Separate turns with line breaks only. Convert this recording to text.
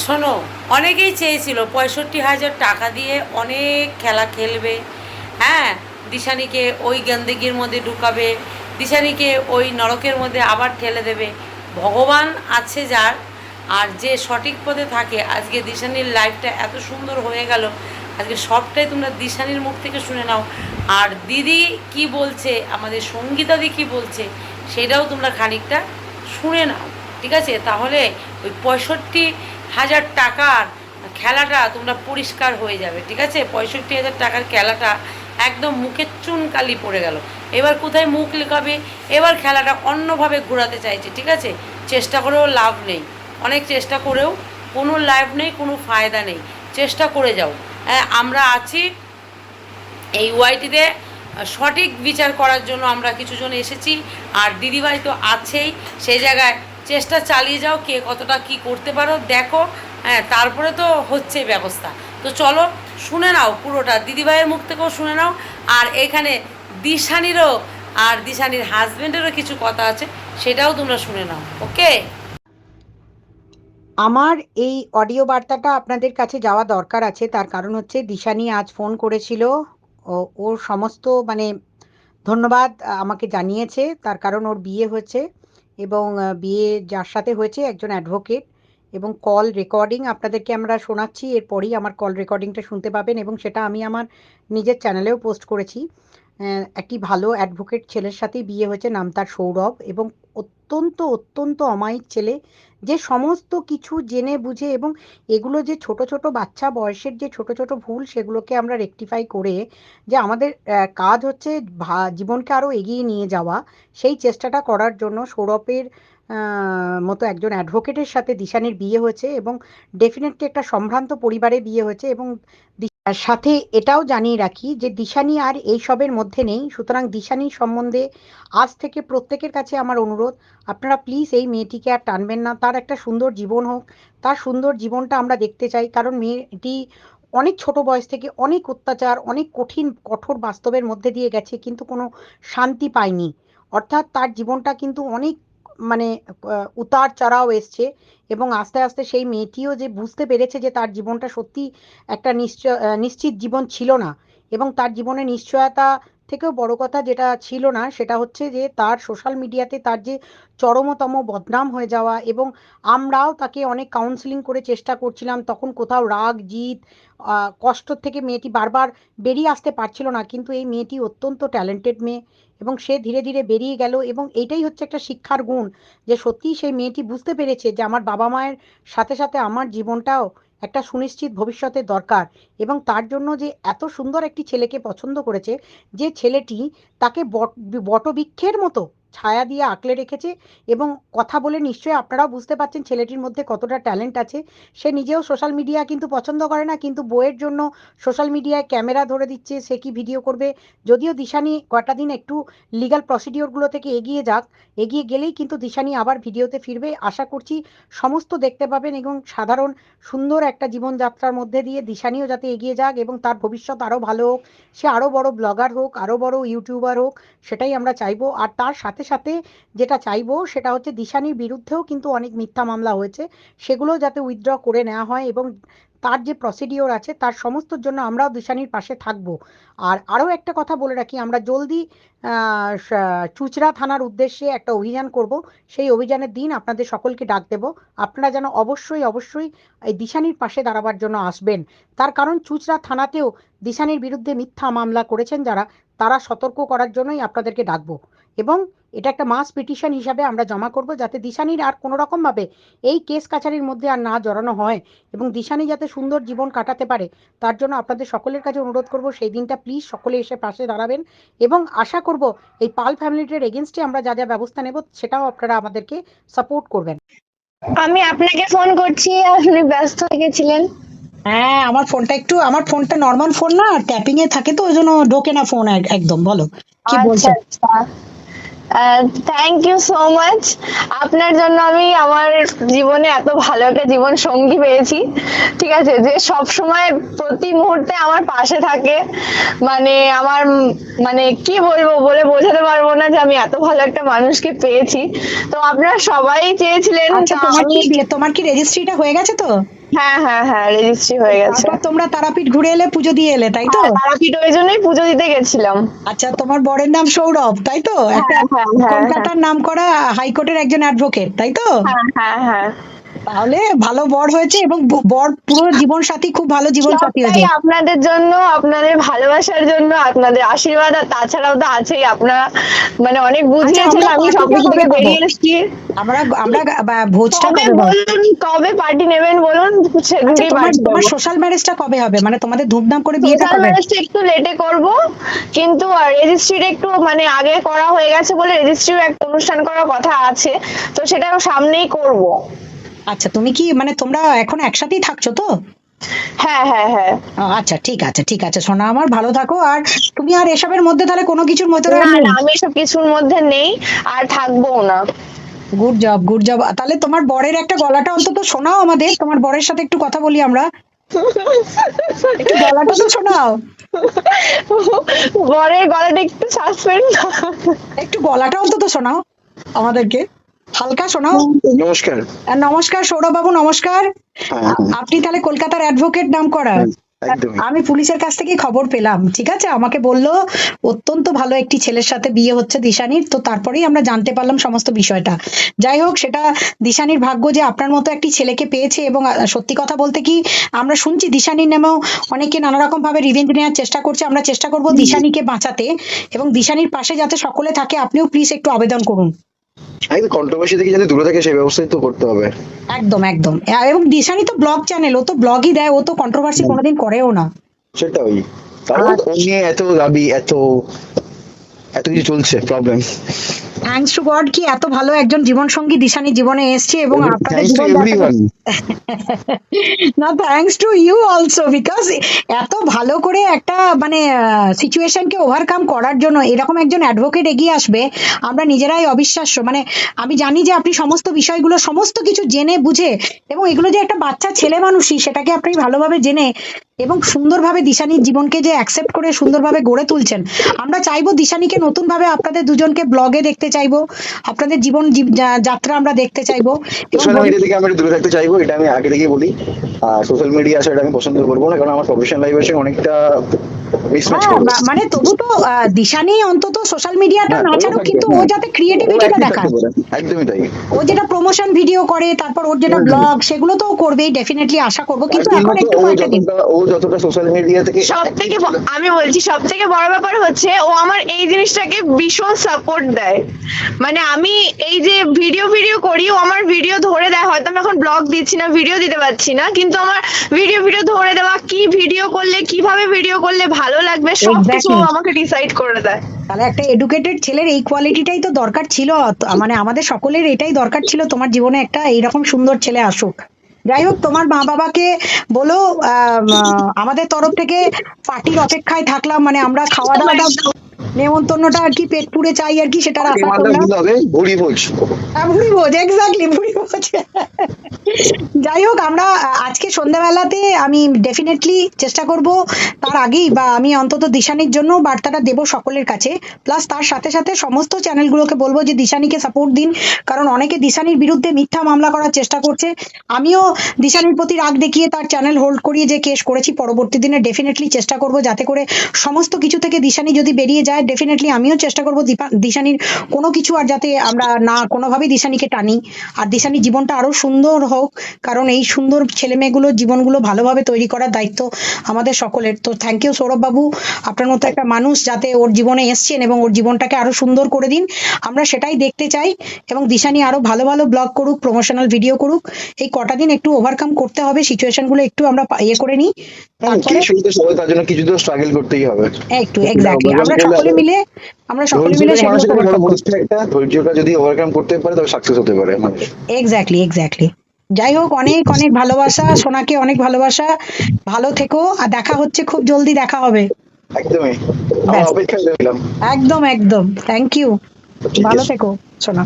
শোনো, অনেকেই চেয়েছিল 65,000 টাকা দিয়ে অনেক খেলা খেলবে। হ্যাঁ, দিশানিকে ওই গেন্দেগির মধ্যে ঢুকাবে, দিশানিকে ওই নরকের মধ্যে আবার ঠেলে দেবে। ভগবান আছে যার, আর যে সঠিক পথে থাকে, আজকে দিশানির লাইফটা এত সুন্দর হয়ে গেল। আজকে সবটাই তোমরা দিশানির মুখ থেকে শুনে নাও। আর দিদি কি বলছে, আমাদের সঙ্গীতাদি কি বলছে, সেটাও তোমরা খানিকটা শুনে নাও। ঠিক আছে? তাহলে ওই 65,000 টাকার খেলাটা তোমরা পরিষ্কার হয়ে যাবে। ঠিক আছে? 65,000 টাকার খেলাটা একদম মুখের চুনকালি পড়ে গেল। এবার কোথায় মুখ লেখাবে? এবার খেলাটা অন্যভাবে ঘোরাতে চাইছে। ঠিক আছে? চেষ্টা করেও লাভ নেই, অনেক চেষ্টা করেও কোনো লাভ নেই, কোনো ফায়দা নেই। চেষ্টা করে যাও। হ্যাঁ, আমরা আছি এই ওয়াইটিতে সঠিক বিচার করার জন্য। আমরা কিছুজন এসেছি, আর দিদিভাই তো আছেই। সেই জায়গায় চেষ্টা চালিয়ে যাও, কে কতটা কি করতে পারো দেখো। হ্যাঁ, তারপরে তো হচ্ছে ব্যবস্থা। তো চলো শুনে নাও পুরোটা, দিদিভাইয়ের মুখ থেকেও শুনে নাও। আর এখানে দিশানিরও আর দিশানির হাজব্যান্ডেরও কিছু কথা আছে, সেটাও তোমরা শুনে নাও। ওকে?
আমার এই অডিও বার্তাটা আপনাদের কাছে যাওয়া দরকার আছে, তার কারণ হচ্ছে দিশানি আজ ফোন করেছিল। ওর সমস্ত মানে ধন্যবাদ আমাকে জানিয়েছে, তার কারণ ওর বিয়ে হয়েছে, এবং বিয়ে যার সাথে হয়েছে একজন অ্যাডভোকেট। এবং কল রেকর্ডিং আপনাদেরকে আমরা শোনাচ্ছি, এরপরেই আমার কল রেকর্ডিংটা শুনতে পাবেন, এবং সেটা আমি আমার নিজের চ্যানেলেও পোস্ট করেছি। একটি ভালো অ্যাডভোকেট ছেলের সাথেই বিয়ে হয়েছে, নাম তার সৌরভ, এবং অত্যন্ত অত্যন্ত অমায়িক ছেলে, যে সমস্ত কিছু জেনে বুঝে, এবং এগুলো যে ছোট ছোট বাচ্চা বয়সের যে ছোট ছোট ভুল, সেগুলোকে আমরা রেকটিফাই করে, যে আমাদের কাজ হচ্ছে জীবনকে আরও এগিয়ে নিয়ে যাওয়া, সেই চেষ্টাটা করার জন্য সৌরভের মতো একজন অ্যাডভোকেটের সাথে দিশানির বিয়ে হয়েছে, এবং ডেফিনেটলি একটা সম্ভ্রান্ত পরিবারে বিয়ে হয়েছে। এবং আর সাথে এটাও জানিয়ে রাখি যে দিশানি আর এইসবের মধ্যে নেই, সুতরাং দিশানি সম্বন্ধে আজ থেকে প্রত্যেকের কাছে আমার অনুরোধ, আপনারা প্লিজ এই মেয়েটিকে আর টানবেন না। তার একটা সুন্দর জীবন হোক, তার সুন্দর জীবনটা আমরা দেখতে চাই, কারণ মেয়েটি অনেক ছোট বয়স থেকে অনেক অত্যাচার, অনেক কঠিন কঠোর বাস্তবের মধ্যে দিয়ে গেছে, কিন্তু কোনো শান্তি পায়নি। অর্থাৎ তার জীবনটা কিন্তু অনেক মানে উতার চড়াও এসছে, এবং আস্তে আস্তে সেই মেয়েটিও যে বুঝতে পেরেছে যে তার জীবনটা সত্যি একটা নিশ্চিত জীবন ছিল না। এবং তার জীবনে নিশ্চয়তা থেকেও বড় কথা যেটা ছিল না, সেটা হচ্ছে যে তার সোশ্যাল মিডিয়াতে তার যে চরমতম বদনাম হয়ে যাওয়া। এবং আমরাও তাকে অনেক কাউন্সিলিং করে চেষ্টা করছিলাম, তখন কোথাও রাগ জিত কষ্ট থেকে মেয়েটি বারবার বেরিয়ে আসতে পারছিল না, কিন্তু এই মেয়েটি অত্যন্ত ট্যালেন্টেড মেয়ে, এবং সে ধীরে ধীরে বেরিয়ে গেল। এবং এইটাই হচ্ছে একটা শিক্ষার গুণ, যে সত্যিই সেই মেয়েটি বুঝতে পেরেছে যে আমার বাবা মায়ের সাথে সাথে আমার জীবনটাও একটা সুনিশ্চিত ভবিষ্যতের দরকার। এবং তার জন্য যে এত সুন্দর একটি ছেলেকে পছন্দ করেছে, যে ছেলেটি তাকে বটবৃক্ষের মতো ছায়া দিয়ে আঁকলে রেখেছে। এবং কথা বলে নিশ্চয়ই আপনারাও বুঝতে পারছেন ছেলেটির মধ্যে কতটা ট্যালেন্ট আছে। সে নিজেও সোশ্যাল মিডিয়া কিন্তু পছন্দ করে না, কিন্তু বইয়ের জন্য সোশ্যাল মিডিয়ায় ক্যামেরা ধরে দিচ্ছে, সে কি ভিডিও করবে। যদিও দিশানি কটা দিন একটু লিগাল প্রসিডিওরগুলো থেকে এগিয়ে যাক, এগিয়ে গেলেই কিন্তু দিশানি আবার ভিডিওতে ফিরবে। আশা করছি সমস্ত দেখতে পাবেন, এবং সাধারণ সুন্দর একটা জীবনযাত্রার মধ্যে দিয়ে দিশানিও যাতে এগিয়ে যাক, এবং তার ভবিষ্যৎ আরও ভালো হোক, সে আরও বড় ব্লগার হোক, আরও বড় ইউটিউবার হোক, সেটাই আমরা চাইবো। আর তার সাথে সাথে যেটা চাইবো সেটা হচ্ছে দিশানির বিরুদ্ধেও কিন্তু অনেক মিথ্যা মামলা হয়েছে, সেগুলো যাতে উইথড্র করে নেওয়া হয়, এবং তার যে প্রসিডিওর আছে তার সমস্তর জন্য আমরাও দিশানির পাশে থাকবো। আর আরও একটা কথা বলে রাখি, আমরা জলদি চুচড়া থানার উদ্দেশ্যে একটা অভিযান করব, সেই অভিযানের দিন আপনাদের সকলকে ডাক দেব। আপনারা যেন অবশ্যই অবশ্যই এই দিশানির পাশে দাঁড়াবার জন্য আসবেন, তার কারণ চুচড়া থানাতেও দিশানির বিরুদ্ধে মিথ্যা মামলা করেছেন যারা, তারা সতর্ক করার জন্যই আপনাদেরকে ডাকবো। এবং এটা একটা মাস পিটিশন হিসাবে আমরা জমা করব, যাতে দিশানির আর কোনো রকমভাবে এই কেস কাছারির মধ্যে আর না জড়ানো হয়, এবং দিশানি যাতে সুন্দর জীবন কাটাতে পারে, তার জন্য আপনাদের সকলের কাছে অনুরোধ করব সেই দিনটা প্লিজ সকলে এসে পাশে দাঁড়াবেন। এবং আশা করব এই পাল ফ্যামিলিটার এগেনস্টে আমরা যা যা ব্যবস্থা নেব সেটাও আপনারা আমাদেরকে সাপোর্ট করবেন।
আমি আপনাকে ফোন করছি, আপনি ব্যস্ত হয়ে গেছিলেন।
হ্যাঁ, আমার ফোনটা নর্মাল ফোন না, ট্যাপিং এ থাকে, তো ওই জন্য ঢোকে না ফোন একদম। বলো কি বলছো?
আচ্ছা আচ্ছা, থ্যাংক ইউ সো মাচ। আপনার জন্য আমি আমার জীবনে এত ভালো একটা জীবন সঙ্গী পেয়েছি, ঠিক আছে, যে সব সময় প্রতি মুহূর্তে আমার পাশে থাকে। মানে আমার মানে কি বলবো, বলে বোঝাতে পারবো না যে আমি এত ভালো একটা মানুষকে পেয়েছি। তো আপনারা সবাই চেয়েছিলেন,
আচ্ছা,
তো আমি
তোমার কি রেজিস্ট্রিটা হয়ে গেছে তো?
হ্যাঁ হ্যাঁ হ্যাঁ, রেজিস্ট্রি হয়ে গেছে।
তারপর তোমরা তারাপীঠ ঘুরে এলে, পুজো দিয়ে এলে, তাই তো?
হ্যাঁ, তারাপীঠ ওই জন্যই পুজো দিতে গেছিলাম।
আচ্ছা, তোমার বরের নাম সৌরভ, তাই তো? একটা
হ্যাঁ হ্যাঁ হ্যাঁ
কলকাতার নামকরা হাইকোর্টের একজন অ্যাডভোকেট, তাই তো?
হ্যাঁ হ্যাঁ হ্যাঁ।
তাহলে ভালো বর হয়েছে, এবং বর পুরো জীবন সাথী, খুব ভালো জীবন সাথী
সবটাই
হয়েছে।
আপনাদের জন্য, আপনাদের ভালোবাসার জন্য, আপনাদের আশীর্বাদ, আর তাছাড়াও তো আছেই, আপনারা মানে অনেক বুঝিয়েছেন,
আমরা
আমি
পার্টিটা
সবকিছু
কবে
থেকে
পাবো?
বেরিয়ে এসেছি।
আমরা আমরা ভোজটা
কবে
কবে পাবো?
বলুন, কবে পার্টি নেবেন বলুন,
আচ্ছা,
সেদিনই
তোমার
পার্টি
তোমার
দেবো।
সোশ্যাল ম্যারেজটা কবে হবে, মানে তোমাদের ধুমধাম করে বিয়েটা
সোশ্যাল
কবে?
ম্যারেজটা একটু লেটে করব, কিন্তু রেজিস্ট্রিটা একটু মানে আগে করা হয়ে গেছে বলে রেজিস্ট্রিও একটা অনুষ্ঠান করার কথা আছে, তো সেটা সামনেই করব।
আচ্ছা, তুমি কি মানে তোমরা এখন একসাথেই থাকছো তো?
হ্যাঁ হ্যাঁ হ্যাঁ।
আচ্ছা, ঠিক আছে, ঠিক আছে সোনা আমার, ভালো থাকো। আর তুমি আর এসবের মধ্যে তাহলে কোনো কিছুর মধ্যে
না
নেই?
না, আমি এসব কিছুর মধ্যে নেই, আর থাকবো না।
Good job, good job. তাহলে তোমার বরের একটা গলাটা অন্তত শোনাও আমাদের, তোমার বরের সাথে একটু কথা বলি আমরা, একটু গলাটা তো শোনাও।
বরের গলাটা একটু সাসপেন্ড।
একটু গলাটা অন্তত শোনাও আমাদেরকে, হালকা শোনাও।
নমস্কার।
নমস্কার সৌরভ বাবু, নমস্কার।
হ্যাঁ,
আপনি তাহলে কলকাতার অ্যাডভোকেট নাম করা?
একদমই।
আমি পুলিশের কাছ থেকে খবর পেলাম, ঠিক আছে, আমাকে বললো অত্যন্ত ভালো একটি ছেলের সাথে বিয়ে হচ্ছে দিশানির, তো তারপরেই আমরা জানতে পারলাম সমস্ত বিষয়টা। যাই হোক, সেটা দিশানির ভাগ্য যে আপনার মতো একটি ছেলেকে পেয়েছে। এবং সত্যি কথা বলতে কি, আমরা শুনছি দিশানির নামেও অনেকে নানা রকম ভাবে রিভেঞ্জ নেওয়ার চেষ্টা করছে। আমরা চেষ্টা করব দিশানিকে বাঁচাতে, এবং দিশানির পাশে যাতে সকলে থাকে। আপনিও প্লিজ একটু আবেদন করুন।
একদম কন্ট্রোভার্সি থেকে যাতে দূরে থাকে সেই ব্যবস্থাই তো করতে হবে।
একদম একদম। এবং দিশানি তো ব্লগ চ্যানেল, ও তো ব্লগই দেয়, ও তো কন্ট্রোভার্সি কোনোদিন করেও না।
সেটাই, কারণ ও নিয়ে এত দাবি, এত এত কিছু চলছে, প্রবলেম।
থ্যাঙ্কস টু গড কি এত ভালো একজন জীবন সঙ্গী দিশানি জীবনে এসেছে, এবং আপনাদের
থ্যাঙ্কস টু
জীবন
এভরিওয়ান।
না, thanks to you also, because এত ভালো করে একটা মানে সিচুয়েশনকে ওভারকাম করার জন্য এরকম একজন অ্যাডভোকেট এগিয়ে আসবে, আমরা নিজেরাই অবিশ্বাস্য। মানে আমি জানি যে আপনি সমস্ত বিষয়গুলো সমস্ত কিছু জেনে বুঝে, এবং এগুলো যে একটা বাচ্চা ছেলে মানুষই সেটাকে আপনি ভালোভাবে জেনে এবং সুন্দরভাবে দিশানির জীবনকে যে অ্যাকসেপ্ট করে সুন্দরভাবে গড়ে তুলছেন। আমরা চাইবো দিশানিকে নতুন ভাবে আপনাদের দুজনকে ব্লগে দেখতে চাইবো, আপনাদের জীবন যাত্রা আমরা দেখতে চাইবো। এবং
সোশ্যাল মিডিয়া থেকে আমি একটু দূরে থাকতে চাইবো, এটা আমি আগে থেকেই বলি। আর সোশ্যাল মিডিয়া আসাটা আমি পছন্দ করবো না, কারণ আমার প্রফেশনাল লাইফের সঙ্গে অনেকটা মিসম্যাচ
হ্যাঁ,
করবে।
মানে তবু তো দিশানি অন্তত সোশ্যাল মিডিয়াটা
হ্যাঁ,
না
ওও
ছাড়ুক,
থাকবে,
কিন্তু ও
হ্যাঁ।
যাতে
ও
ক্রিয়েটিভিটিটা
active
দেখায়।
থাকতে পারে, একদমই তাই।
ও যেটা প্রমোশন ভিডিও করে, তারপর ওর যেটা ব্লগ, সেগুলো তো ও করবেই, ডেফিনেটলি আশা করবো, কিন্তু
তার
এখন
জন্য তো
একটু কয়েকটা দিন।
ও যতটা সোশ্যাল মিডিয়া থেকে
সব থেকে আমি বলছি, সব থেকে বড় ব্যাপার হচ্ছে ও আমার এই জিনিসটাকে ভীষণ সাপোর্ট দেয়। মানে আমি এই যে ভিডিও ভিডিও করি, ও আমার ভিডিও ধরে দেয়, হয়তো আমি এখন ব্লগ দিচ্ছি না, ভিডিও দিতে পারছি না, কিন্তু আমার ভিডিও ভিডিও ধরে দেওয়া, কি ভিডিও করলে, কিভাবে ভিডিও করলে ভালো লাগবে, সবকিছু ও
Exactly.
আমাকে ডিসাইড করে দেয়।
তাহলে একটা এডুকেটেড ছেলের এই কোয়ালিটিটাই তো দরকার ছিল, মানে আমাদের সকলের এটাই দরকার ছিল, তোমার জীবনে একটা এইরকম সুন্দর ছেলে আসুক। যাই হোক, তোমার মা বাবাকে বলো আমাদের তরফ থেকে পার্টির অপেক্ষায় থাকলাম, মানে আমরা খাওয়া দাওয়াটা নেমন্তন্নটা আর কি পেট পুড়ে চাই আর কি, সেটার আশা করলাম।
হবে ভুড়ি ভোজ।
ভুড়ি ভোজ, এক্স্যাক্টলি ভুড়ি ভোজ। যাই হোক, আমরা আজকে সন্ধ্যাবেলাতে আমি ডেফিনেটলি চেষ্টা করব, তার আগেই বা আমি অন্তত দিশানির জন্য বার্তাটা দেব সকলের কাছে। প্লাস তার সাথে সাথে সমস্ত চ্যানেলগুলোকে বলবো যে দিশানিকে সাপোর্ট দিন, কারণ অনেকে দিশানির বিরুদ্ধে মিথ্যা মামলা করার চেষ্টা করছে। আমিও দিশানির প্রতি রাগ দেখিয়ে তার চ্যানেল হোল্ড করিয়ে যে কেস করেছি, পরবর্তী দিনে ডেফিনেটলি চেষ্টা করব যাতে করে সমস্ত কিছু থেকে দিশানি যদি বেরিয়ে যায়, ডেফিনেটলি আমিও চেষ্টা করব দিশানির কোনো কিছু আর যাতে আমরা না কোনোভাবেই দিশানিকে টানি, আর দিশানির জীবনটা আরো সুন্দর হোক, কারণ এই সুন্দর ছেলে মেয়েগুলোর জীবনগুলো ভালোভাবে তৈরি করার দায়িত্ব আমাদের সকলের। তো থ্যাংক ইউ সৌরভ বাবু, আপনার মতো একটা মানুষ যাতে ওর জীবনে এসছেন এবং ওর জীবনটাকে আরো সুন্দর করে দিন, আমরা সেটাই দেখতে চাই। এবং দিশানি আরো ভালো ভালো ব্লগ করুক, প্রমোশনাল ভিডিও করুক। এই কটা দিন একটু ওভারকাম করতে হবে, সিচুয়েশন গুলো একটু আমরা ইয়ে করে নিই, তারপরে
সবাই তার জন্য কিছু তো স্ট্রাগল করতেই হবে।
একটু এক্স্যাক্টলি আমরা সকলে মিলে সেগুলো
একটা ধৈর্যটা যদি ওভারকাম করতে পারে তবে সাকসেস হতে পারে মানুষ।
Exactly exactly. যাই হোক, অনেক অনেক ভালোবাসা সোনাকে, অনেক ভালোবাসা, ভালো থেকো, আর দেখা হচ্ছে খুব জলদি, দেখা হবে।
একদমই,
ব্যাস।
অপেক্ষায় রইলাম।
একদম একদম, থ্যাংক ইউ,
ঠিক
ভালো
আছে।
থেকো সোনা।